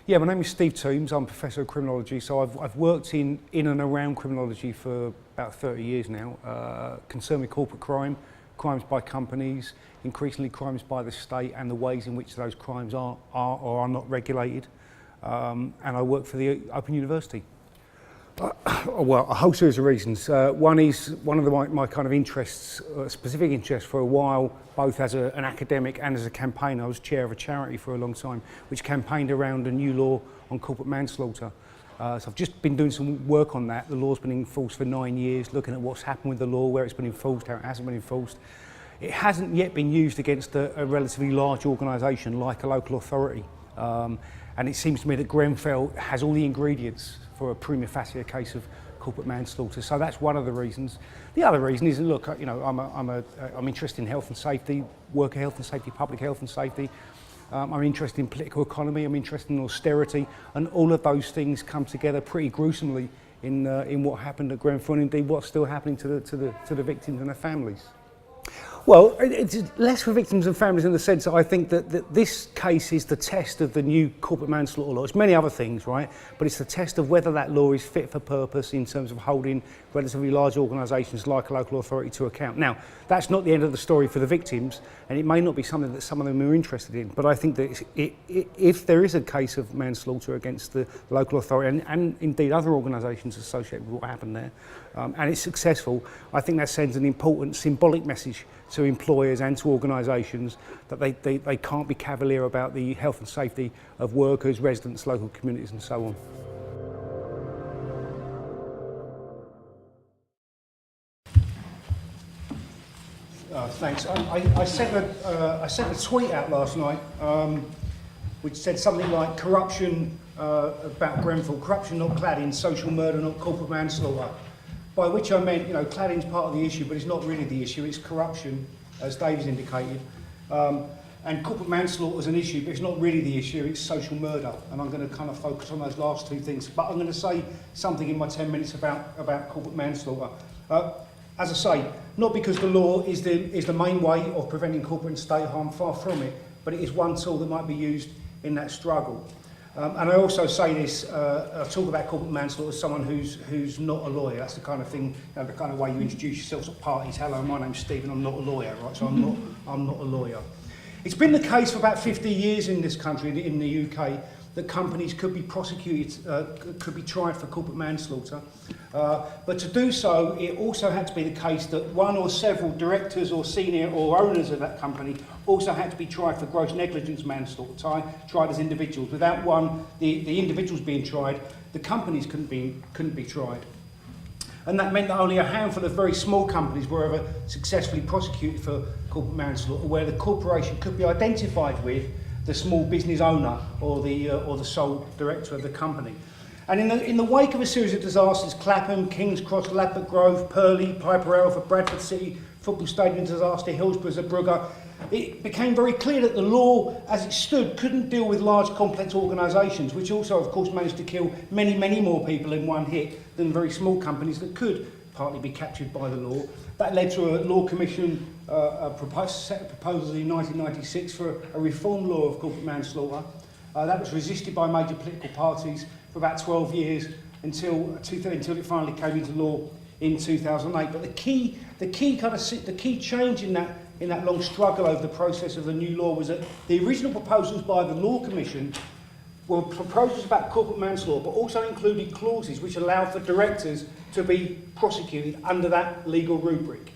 Yeah, my name is Steve TOMBS. I'm Professor of Criminology, so I've worked in and around criminology for about 30 years now, concerned with corporate crime, crimes by companies, increasingly crimes by the state, and the ways in which those crimes are or are not regulated. And I work for the Open University. Well, a whole series of reasons. One is one of my kind of interests, specific interests for a while, both as an academic and as a campaigner. I was chair of a charity for a long time, which campaigned around a new law on corporate manslaughter. So I've just been doing some work on that. The law's been in force for 9 years, looking at what's happened with the law, where it's been enforced, how it hasn't been enforced. It hasn't yet been used against a relatively large organisation like a local authority. And it seems to me that Grenfell has all the ingredients for a prima facie case of corporate manslaughter. So that's one of the reasons. The other reason is, look, you know, I'm interested in health and safety, worker health and safety, public health and safety. I'm interested in political economy. I'm interested in austerity, and all of those things come together pretty gruesomely in what happened at Grenfell, and indeed what's still happening to the victims and their families. Well, it's less for victims and families in the sense that I think that this case is the test of the new corporate manslaughter law. It's many other things, right? But it's the test of whether that law is fit for purpose in terms of holding relatively large organisations like a local authority to account. Now, that's not the end of the story for the victims, and it may not be something that some of them are interested in, but I think that if there is a case of manslaughter against the local authority, and indeed other organisations associated with what happened there, and it's successful, I think that sends an important symbolic message to employers and to organisations that they can't be cavalier about the health and safety of workers, residents, local communities and so on. Thanks. I sent a tweet out last night which said something like corruption about Grenfell, corruption not cladding, social murder not corporate manslaughter. By which I meant, you know, cladding's part of the issue, but it's not really the issue, it's corruption, as Dave's indicated. And corporate manslaughter is an issue, but it's not really the issue, it's social murder. And I'm going to kind of focus on those last two things. But I'm going to say something in my 10 minutes about corporate manslaughter. As I say, not because the law is the main way of preventing corporate and state harm, far from it, but it is one tool that might be used in that struggle. And I also say this, I talk about corporate manslaughter as someone who's not a lawyer. That's the kind of thing, you know, the kind of way you introduce yourselves at parties. Hello, my name's Stephen, I'm not a lawyer, right? So I'm not a lawyer. It's been the case for about 50 years in this country, in the UK, that companies could be prosecuted, could be tried for corporate manslaughter. But to do so, it also had to be the case that one or several directors or senior or owners of that company also had to be tried for gross negligence manslaughter, tried as individuals. Without one, the individuals being tried, the companies couldn't be tried. And that meant that only a handful of very small companies were ever successfully prosecuted for corporate manslaughter, where the corporation could be identified with the small business owner or the sole director of the company. And in the wake of a series of disasters, Clapham, King's Cross, Ladbroke Grove, Purley, Piper Alpha, Bradford City, football stadium disaster, Hillsborough, Zeebrugge, it became very clear that the law, as it stood, couldn't deal with large, complex organisations, which also, of course, managed to kill many, many more people in one hit than very small companies that could partly be captured by the law. That led to a law commission set of proposals in 1996 for a reform law of corporate manslaughter. That was resisted by major political parties for about 12 years until it finally came into law in 2008. But the key change in that long struggle over the process of the new law was that the original proposals by the Law Commission were proposals about corporate manslaughter, but also included clauses which allowed for directors to be prosecuted under that legal rubric.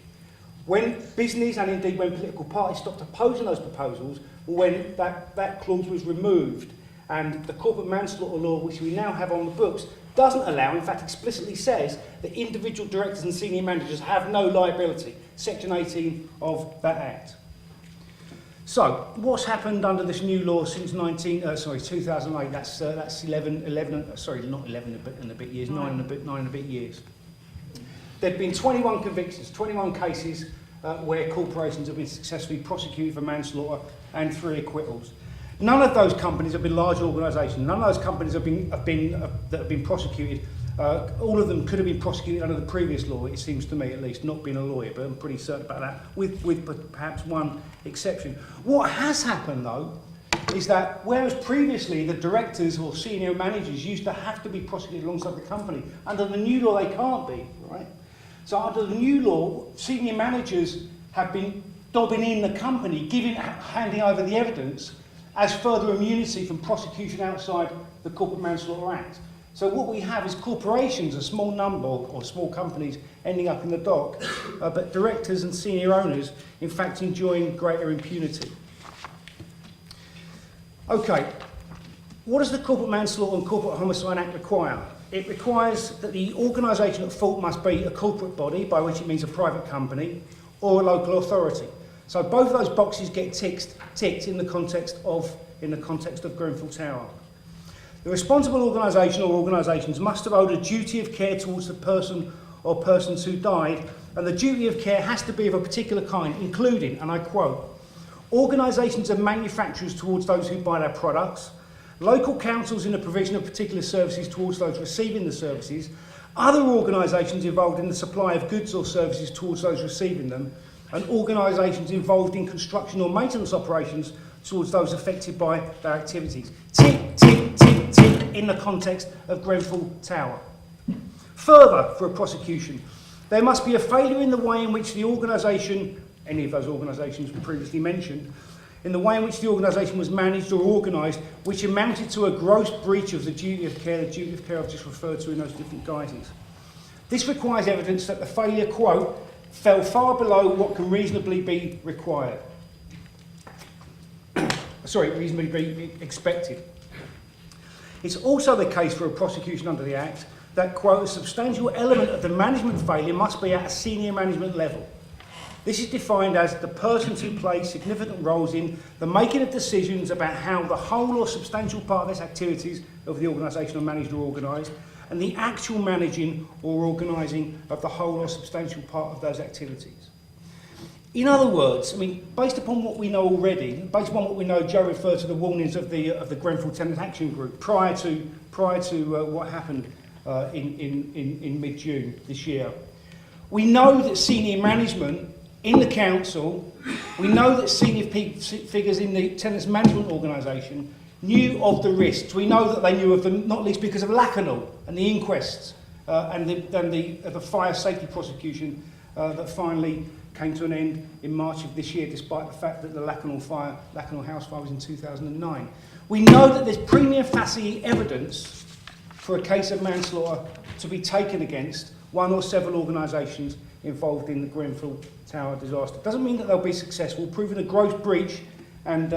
When business and indeed when political parties stopped opposing those proposals, when that clause was removed, and the corporate manslaughter law, which we now have on the books, doesn't allow, in fact explicitly says, that individual directors and senior managers have no liability. Section 18 of that Act. So, what's happened under this new law since 2008? That's 11 and a bit years, 9 and a bit years. There've been 21 convictions, 21 cases where corporations have been successfully prosecuted for manslaughter and 3 acquittals. None of those companies have been large organisations. None of those companies that have been prosecuted. All of them could have been prosecuted under the previous law, it seems to me at least, not being a lawyer, but I'm pretty certain about that, with perhaps one exception. What has happened though is that whereas previously the directors or senior managers used to have to be prosecuted alongside the company, under the new law they can't be, right? So under the new law, senior managers have been dobbing in the company, handing over the evidence as further immunity from prosecution outside the Corporate Manslaughter Act. So what we have is corporations, a small number, or small companies ending up in the dock, but directors and senior owners, in fact, enjoying greater impunity. Okay, what does the Corporate Manslaughter and Corporate Homicide Act require? It requires that the organisation at fault must be a corporate body, by which it means a private company, or a local authority. So both of those boxes get ticked in the context of Grenfell Tower. The responsible organisation or organisations must have owed a duty of care towards the person or persons who died, and the duty of care has to be of a particular kind, including, and I quote, organisations and manufacturers towards those who buy their products, local councils in the provision of particular services towards those receiving the services, other organisations involved in the supply of goods or services towards those receiving them, and organisations involved in construction or maintenance operations towards those affected by their activities. Tick, tick, tick, tick, in the context of Grenfell Tower. Further, for a prosecution, there must be a failure in the way in which the organisation, any of those organisations previously mentioned, in the way in which the organisation was managed or organised, which amounted to a gross breach of the duty of care I've just referred to in those different guises. This requires evidence that the failure, quote, fell far below what can reasonably be required. Reasonably be expected. It's also the case for a prosecution under the Act that, quote, a substantial element of the management failure must be at a senior management level. This is defined as the persons who play significant roles in the making of decisions about how the whole or substantial part of its activities of the organisation are managed or organised, and the actual managing or organising of the whole or substantial part of those activities. In other words, I mean, based upon what we know already, based upon what we know, Joe referred to the warnings of the Grenfell Tenant Action Group prior to what happened in mid-June this year. We know that senior management in the council, we know that senior figures in the tenants management organisation knew of the risks. We know that they knew of them, not least because of Lacanau and the inquests and the fire safety prosecution that finally came to an end in March of this year, despite the fact that the Lacanau house fire was in 2009. We know that there's prima facie evidence for a case of manslaughter to be taken against one or several organisations involved in the Grenfell Tower disaster. It doesn't mean that they'll be successful. Proving a gross breach and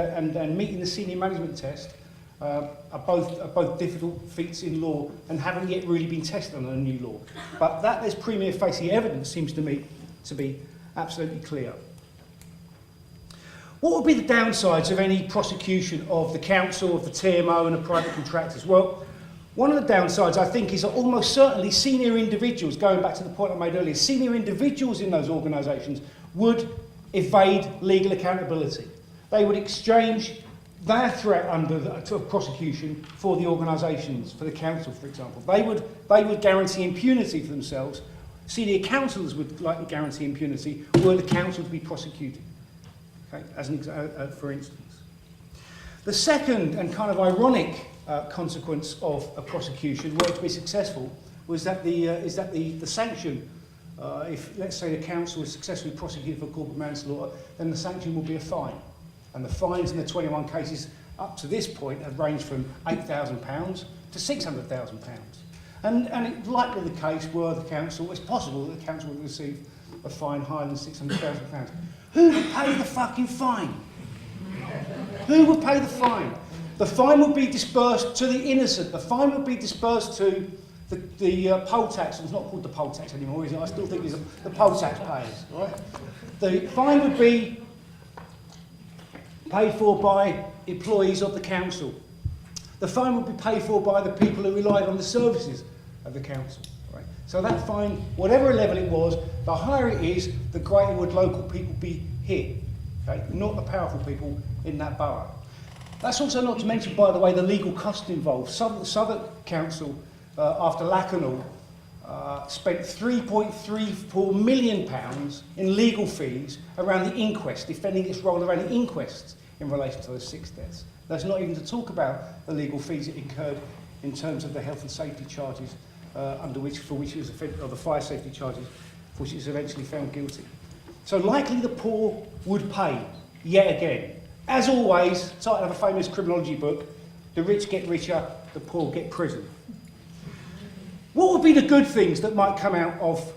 meeting the senior management test are both difficult feats in law and haven't yet really been tested under a new law. But that there's prima facie evidence seems to me to be absolutely clear. What would be the downsides of any prosecution of the council, of the TMO and the private contractors? Well, one of the downsides, I think, is that almost certainly senior individuals, going back to the point I made earlier, senior individuals in those organisations would evade legal accountability. They would exchange their threat to a prosecution for the organisations, for the council, for example. They would guarantee impunity for themselves. Senior councillors would likely guarantee impunity were the council to be prosecuted, okay, for instance. The second and kind of ironic consequence of a prosecution, were it to be successful, was that the sanction, if let's say the council was successfully prosecuted for corporate manslaughter, then the sanction will be a fine. And the fines in the 21 cases up to this point have ranged from £8,000 to £600,000. And it's likely the case were the council, it's possible that the council would receive a fine higher than £600,000. Who would pay the fucking fine? Who would pay the fine? The fine would be dispersed to the innocent. The fine would be dispersed to the poll tax. It's not called the poll tax anymore, is it? I still think it's the poll tax payers, right? The fine would be paid for by employees of the council. The fine would be paid for by the people who relied on the services of the council. Right? So that fine, whatever level it was, the higher it is, the greater would local people be hit. Okay? Not the powerful people in that borough. That's also not to mention, by the way, the legal cost involved. Southwark Council, after Lacanau, spent £3.34 million in legal fees around the inquest, defending its role around the inquests in relation to those 6 deaths. That's not even to talk about the legal fees it incurred in terms of the health and safety charges for which he was or the fire safety charges, for which he was eventually found guilty. So likely the poor would pay, yet again. As always, title of a famous criminology book, the rich get richer, the poor get prison. What would be the good things that might come out of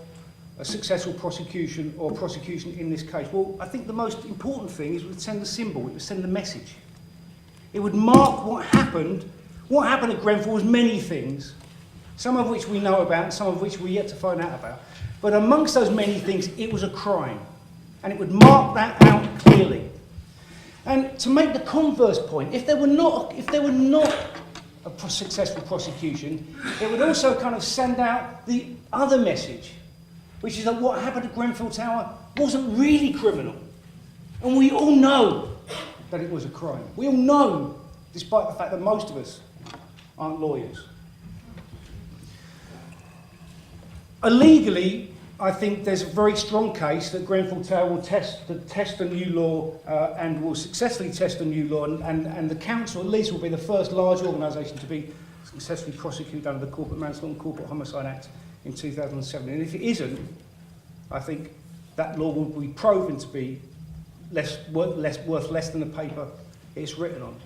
a successful prosecution or prosecution in this case? Well, I think the most important thing is it would send a symbol, it would send a message. It would mark what happened. What happened at Grenfell was many things, some of which we know about and some of which we're yet to find out about. But amongst those many things, it was a crime. And it would mark that out clearly. And to make the converse point, if there were not a successful prosecution, it would also kind of send out the other message, which is that what happened at Grenfell Tower wasn't really criminal. And we all know that it was a crime. We all know, despite the fact that most of us aren't lawyers. Illegally, I think there's a very strong case that Grenfell Tower will test the new law and will successfully test the new law, and the council at least will be the first large organisation to be successfully prosecuted under the Corporate Manslaughter and Corporate Homicide Act in 2007. And if it isn't, I think that law will be proven to be worth less than the paper it's written on.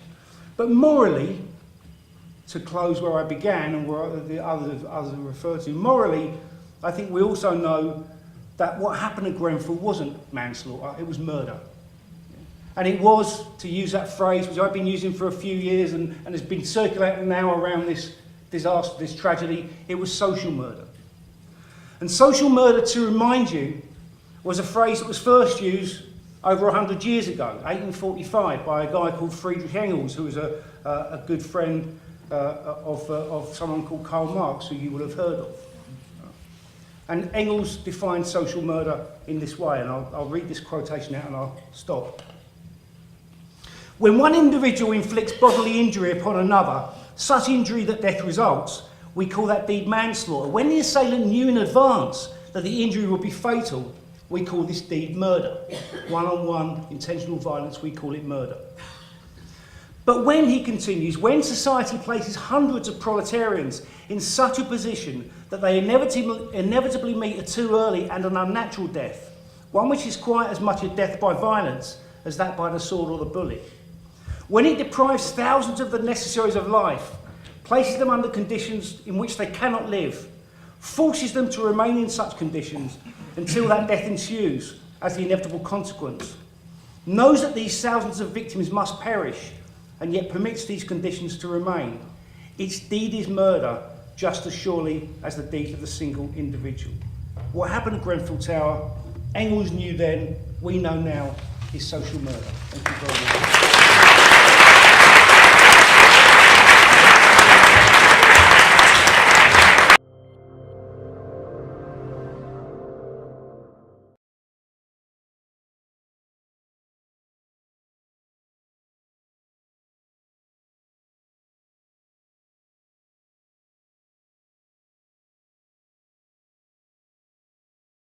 But morally, to close where I began and where the others referred to, morally, I think we also know that what happened at Grenfell wasn't manslaughter, it was murder. And it was, to use that phrase, which I've been using for a few years and has been circulating now around this disaster, this tragedy, it was social murder. And social murder, to remind you, was a phrase that was first used over 100 years ago, 1845, by a guy called Friedrich Engels, who was a good friend of someone called Karl Marx, who you will have heard of. And Engels defined social murder in this way, and I'll read this quotation out and I'll stop. When one individual inflicts bodily injury upon another, such injury that death results, we call that deed manslaughter. When the assailant knew in advance that the injury would be fatal, we call this deed murder. One-on-one intentional violence, we call it murder. But when, he continues, when society places hundreds of proletarians in such a position that they inevitably meet a too early and an unnatural death, one which is quite as much a death by violence as that by the sword or the bullet, when it deprives thousands of the necessaries of life, places them under conditions in which they cannot live, forces them to remain in such conditions until that death ensues as the inevitable consequence, knows that these thousands of victims must perish, and yet permits these conditions to remain, its deed is murder just as surely as the deed of a single individual. What happened at Grenfell Tower, Engels knew then, we know now, is social murder. Thank you very much.